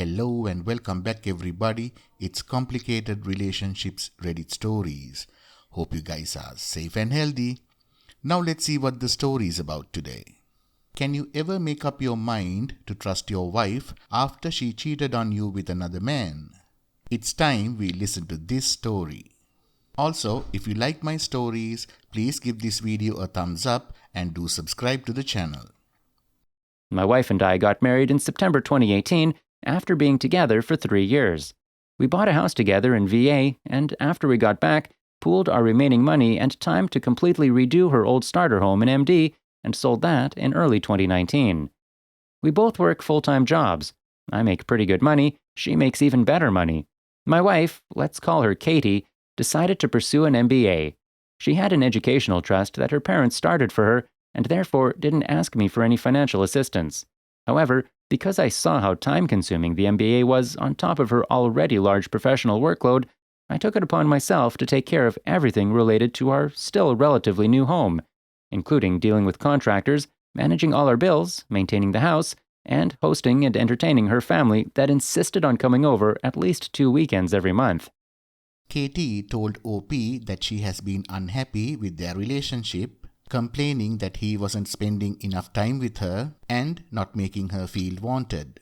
Hello and welcome back everybody. It's Complicated Relationships Reddit Stories. Hope you guys are safe and healthy. Now let's see what the story is about today. Can you ever make up your mind to trust your wife after she cheated on you with another man? It's time we listen to this story. Also, if you like my stories, please give this video a thumbs up and do subscribe to the channel. My wife and I got married in September 2018 after being together for 3 years. We bought a house together in VA, and after we got back, pooled our remaining money and time to completely redo her old starter home in MD and sold that in early 2019. We both work full-time jobs. I make pretty good money, she makes even better money. My wife, let's call her Katie, decided to pursue an MBA. She had an educational trust that her parents started for her and therefore didn't ask me for any financial assistance. However, because I saw how time-consuming the MBA was on top of her already large professional workload, I took it upon myself to take care of everything related to our still relatively new home, including dealing with contractors, managing all our bills, maintaining the house, and hosting and entertaining her family that insisted on coming over at least 2 weekends every month. Katie told OP that she has been unhappy with their relationship, complaining that he wasn't spending enough time with her and not making her feel wanted.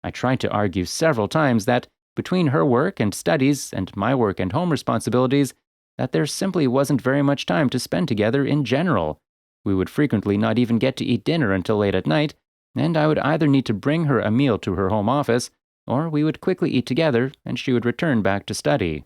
I tried to argue several times that between her work and studies and my work and home responsibilities, that there simply wasn't very much time to spend together in general. We would frequently not even get to eat dinner until late at night, and I would either need to bring her a meal to her home office, or we would quickly eat together and she would return back to study.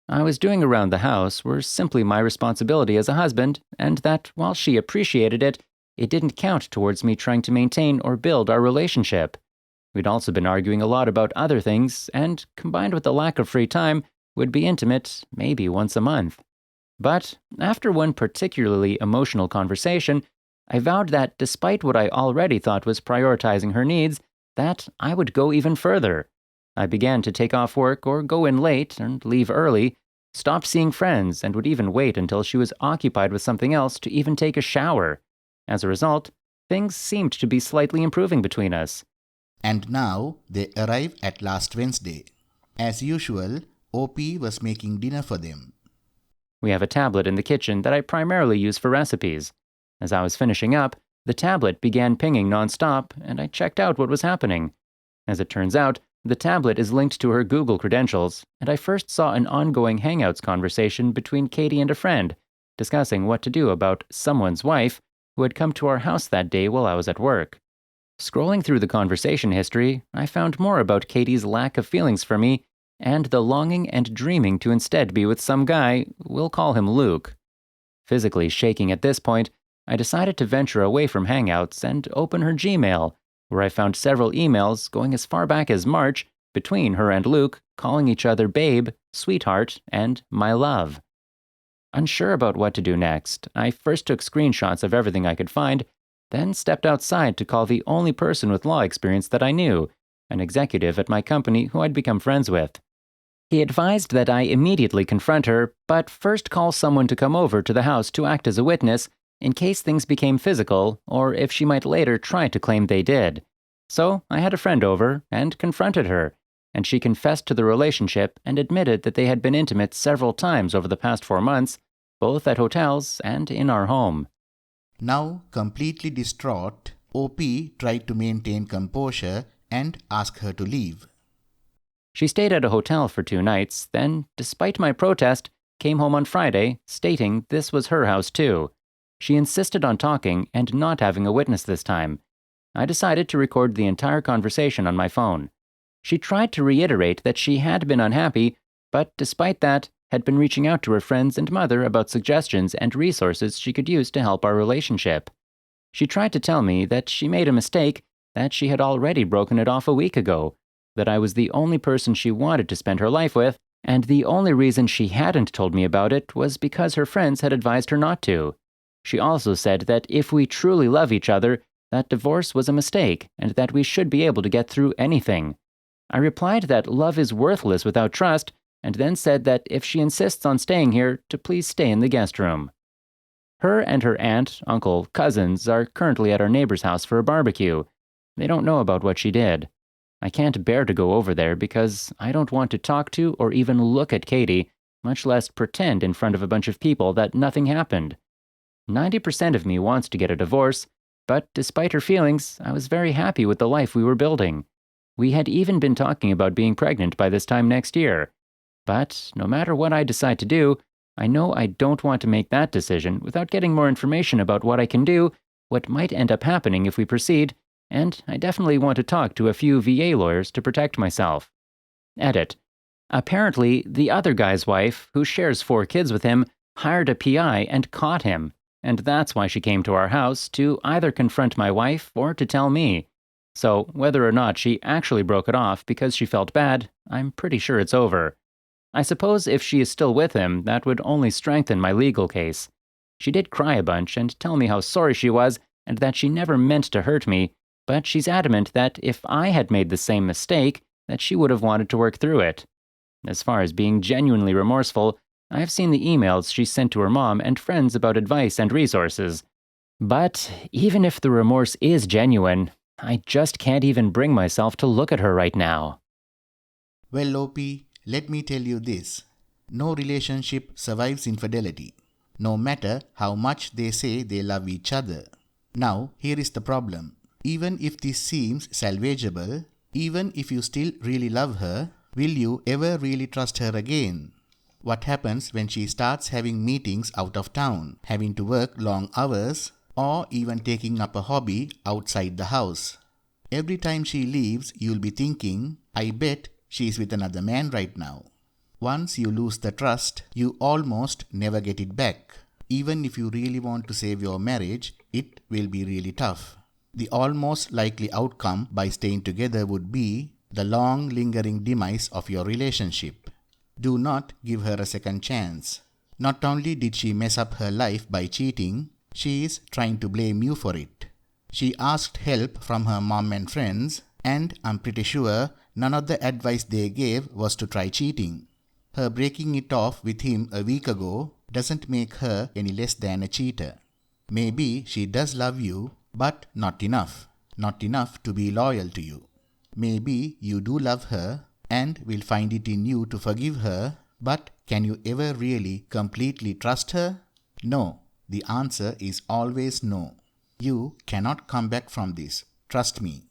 I was doing around the house were simply my responsibility as a husband, and that, while she appreciated it, it didn't count towards me trying to maintain or build our relationship. We'd also been arguing a lot about other things, and, combined with the lack of free time, would be intimate maybe once a month. But, after one particularly emotional conversation, I vowed that despite what I already thought was prioritizing her needs, that I would go even further. I began to take off work or go in late and leave early, stopped seeing friends, and would even wait until she was occupied with something else to even take a shower. As a result, things seemed to be slightly improving between us. And now they arrive at last Wednesday. As usual, OP was making dinner for them. We have a tablet in the kitchen that I primarily use for recipes. As I was finishing up, the tablet began pinging nonstop, and I checked out what was happening. As it turns out, the tablet is linked to her Google credentials, and I first saw an ongoing Hangouts conversation between Katie and a friend, discussing what to do about someone's wife who had come to our house that day while I was at work. Scrolling through the conversation history, I found more about Katie's lack of feelings for me and the longing and dreaming to instead be with some guy, we'll call him Luke. Physically shaking at this point, I decided to venture away from Hangouts and open her Gmail, where I found several emails going as far back as March between her and Luke, calling each other babe, sweetheart, and my love. Unsure about what to do next, I first took screenshots of everything I could find, then stepped outside to call the only person with law experience that I knew, an executive at my company who I'd become friends with. He advised that I immediately confront her, but first call someone to come over to the house to act as a witness in case things became physical, or if she might later try to claim they did. So I had a friend over and confronted her, and she confessed to the relationship and admitted that they had been intimate several times over the past 4 months, both at hotels and in our home. Now, completely distraught, OP tried to maintain composure and ask her to leave. She stayed at a hotel for 2 nights, then, despite my protest, came home on Friday, stating this was her house too. She insisted on talking and not having a witness this time. I decided to record the entire conversation on my phone. She tried to reiterate that she had been unhappy, but despite that, had been reaching out to her friends and mother about suggestions and resources she could use to help our relationship. She tried to tell me that she made a mistake, that she had already broken it off a week ago, that I was the only person she wanted to spend her life with, and the only reason she hadn't told me about it was because her friends had advised her not to. She also said that if we truly love each other, that divorce was a mistake and that we should be able to get through anything. I replied that love is worthless without trust, and then said that if she insists on staying here, to please stay in the guest room. Her and her aunt, uncle, cousins are currently at our neighbor's house for a barbecue. They don't know about what she did. I can't bear to go over there because I don't want to talk to or even look at Katie, much less pretend in front of a bunch of people that nothing happened. 90% of me wants to get a divorce, but despite her feelings, I was very happy with the life we were building. We had even been talking about being pregnant by this time next year. But no matter what I decide to do, I know I don't want to make that decision without getting more information about what I can do, what might end up happening if we proceed, and I definitely want to talk to a few VA lawyers to protect myself. Edit. Apparently, the other guy's wife, who shares 4 kids with him, hired a PI and caught him, and that's why she came to our house, to either confront my wife or to tell me. So, whether or not she actually broke it off because she felt bad, I'm pretty sure it's over. I suppose if she is still with him, that would only strengthen my legal case. She did cry a bunch and tell me how sorry she was and that she never meant to hurt me, but she's adamant that if I had made the same mistake, that she would have wanted to work through it. As far as being genuinely remorseful, I've seen the emails she sent to her mom and friends about advice and resources. But even if the remorse is genuine, I just can't even bring myself to look at her right now. Well, OP, let me tell you this. No relationship survives infidelity, no matter how much they say they love each other. Now, here is the problem. Even if this seems salvageable, even if you still really love her, will you ever really trust her again? What happens when she starts having meetings out of town, having to work long hours, or even taking up a hobby outside the house? Every time she leaves, you'll be thinking, I bet she's with another man right now. Once you lose the trust, you almost never get it back. Even if you really want to save your marriage, it will be really tough. The almost likely outcome by staying together would be the long lingering demise of your relationship. Do not give her a second chance. Not only did she mess up her life by cheating, she is trying to blame you for it. She asked help from her mom and friends, and I'm pretty sure none of the advice they gave was to try cheating. Her breaking it off with him a week ago doesn't make her any less than a cheater. Maybe she does love you, but not enough. Not enough to be loyal to you. Maybe you do love her and will find it in you to forgive her, but can you ever really completely trust her? No. The answer is always no. You cannot come back from this. Trust me.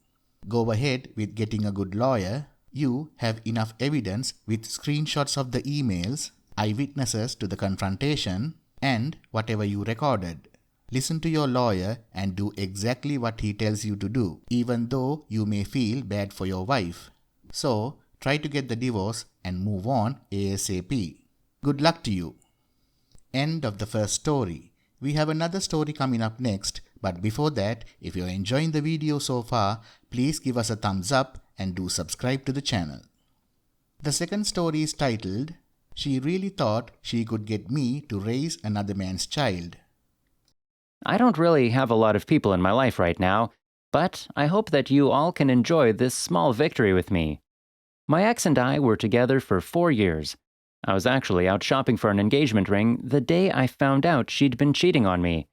Go ahead with getting a good lawyer. You have enough evidence with screenshots of the emails, eyewitnesses to the confrontation, and whatever you recorded. Listen to your lawyer and do exactly what he tells you to do, even though you may feel bad for your wife. So, try to get the divorce and move on ASAP. Good luck to you. End of the first story. We have another story coming up next, but before that, if you're enjoying the video so far, please give us a thumbs up and do subscribe to the channel. The second story is titled, She Really Thought She Could Get Me to Raise Another Man's Child. I don't really have a lot of people in my life right now, but I hope that you all can enjoy this small victory with me. My ex and I were together for 4 years. I was actually out shopping for an engagement ring the day I found out she'd been cheating on me.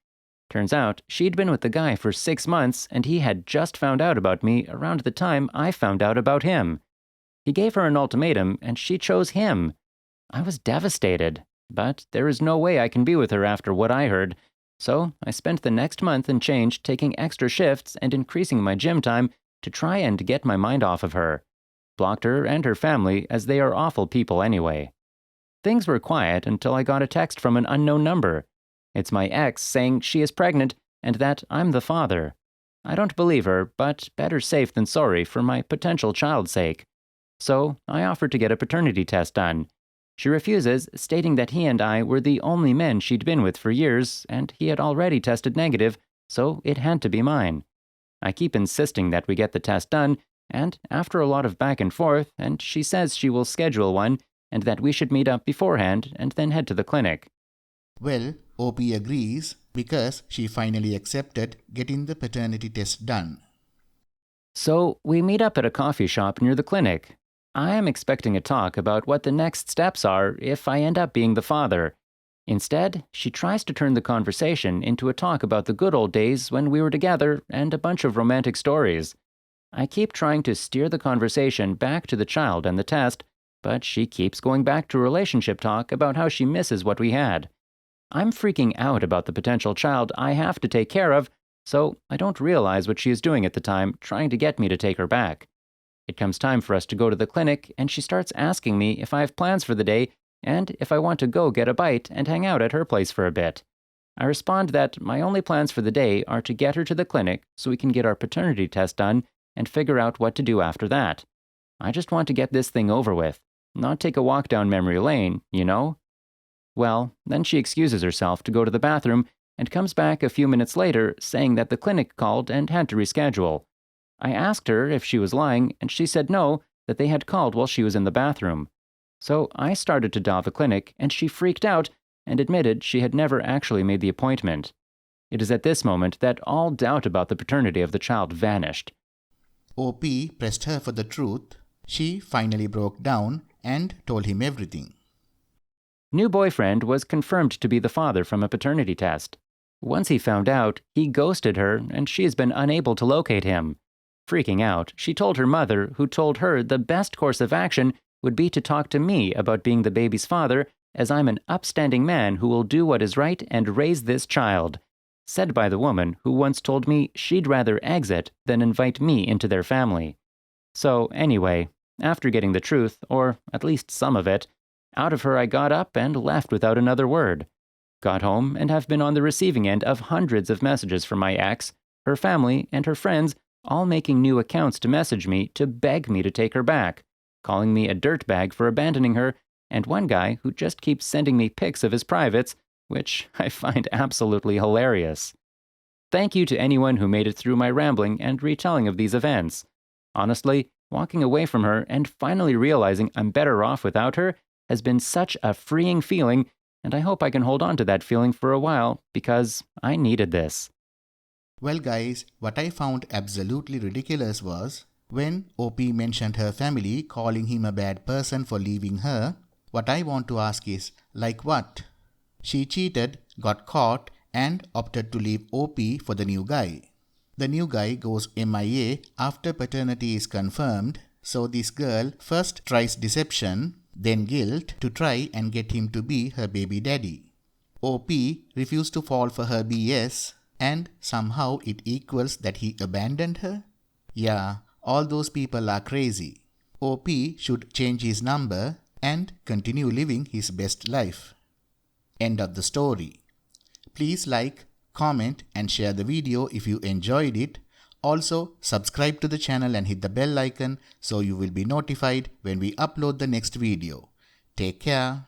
Turns out she'd been with the guy for 6 months and he had just found out about me around the time I found out about him. He gave her an ultimatum and she chose him. I was devastated, but there is no way I can be with her after what I heard. So I spent the next month and change taking extra shifts and increasing my gym time to try and get my mind off of her. Blocked her and her family as they are awful people anyway. Things were quiet until I got a text from an unknown number. It's my ex saying she is pregnant and that I'm the father. I don't believe her, but better safe than sorry for my potential child's sake. So I offered to get a paternity test done. She refuses, stating that he and I were the only men she'd been with for years, and he had already tested negative, so it had to be mine. I keep insisting that we get the test done, and after a lot of back and forth, and she says she will schedule one, and that we should meet up beforehand and then head to the clinic. Well, OP agrees because she finally accepted getting the paternity test done. So we meet up at a coffee shop near the clinic. I am expecting a talk about what the next steps are if I end up being the father. Instead, she tries to turn the conversation into a talk about the good old days when we were together and a bunch of romantic stories. I keep trying to steer the conversation back to the child and the test, but she keeps going back to relationship talk about how she misses what we had. I'm freaking out about the potential child I have to take care of, so I don't realize what she is doing at the time, trying to get me to take her back. It comes time for us to go to the clinic, and she starts asking me if I have plans for the day and if I want to go get a bite and hang out at her place for a bit. I respond that my only plans for the day are to get her to the clinic so we can get our paternity test done and figure out what to do after that. I just want to get this thing over with, not take a walk down memory lane, you know? Well, then she excuses herself to go to the bathroom and comes back a few minutes later saying that the clinic called and had to reschedule. I asked her if she was lying, and she said no, that they had called while she was in the bathroom. So I started to dial the clinic, and she freaked out and admitted she had never actually made the appointment. It is at this moment that all doubt about the paternity of the child vanished. OP pressed her for the truth. She finally broke down and told him everything. New boyfriend was confirmed to be the father from a paternity test. Once he found out, he ghosted her, and she has been unable to locate him. Freaking out, she told her mother, who told her the best course of action would be to talk to me about being the baby's father, as I'm an upstanding man who will do what is right and raise this child. Said by the woman who once told me she'd rather exit than invite me into their family. So anyway, after getting the truth, or at least some of it, out of her I got up and left without another word. Got home and have been on the receiving end of hundreds of messages from my ex, her family, and her friends, all making new accounts to message me to beg me to take her back, calling me a dirtbag for abandoning her, and one guy who just keeps sending me pics of his privates, which I find absolutely hilarious. Thank you to anyone who made it through my rambling and retelling of these events. Honestly, walking away from her and finally realizing I'm better off without her has been such a freeing feeling, and I hope I can hold on to that feeling for a while because I needed this. Well guys, what I found absolutely ridiculous was when OP mentioned her family calling him a bad person for leaving her. What I want to ask is, like what? She cheated, got caught, and opted to leave OP for the new guy. The new guy goes MIA after paternity is confirmed, so this girl first tries deception, then guilt to try and get him to be her baby daddy. OP refused to fall for her BS, and somehow it equals that he abandoned her? Yeah, all those people are crazy. OP should change his number and continue living his best life. End of the story. Please like, comment and share the video if you enjoyed it. Also, subscribe to the channel and hit the bell icon so you will be notified when we upload the next video. Take care.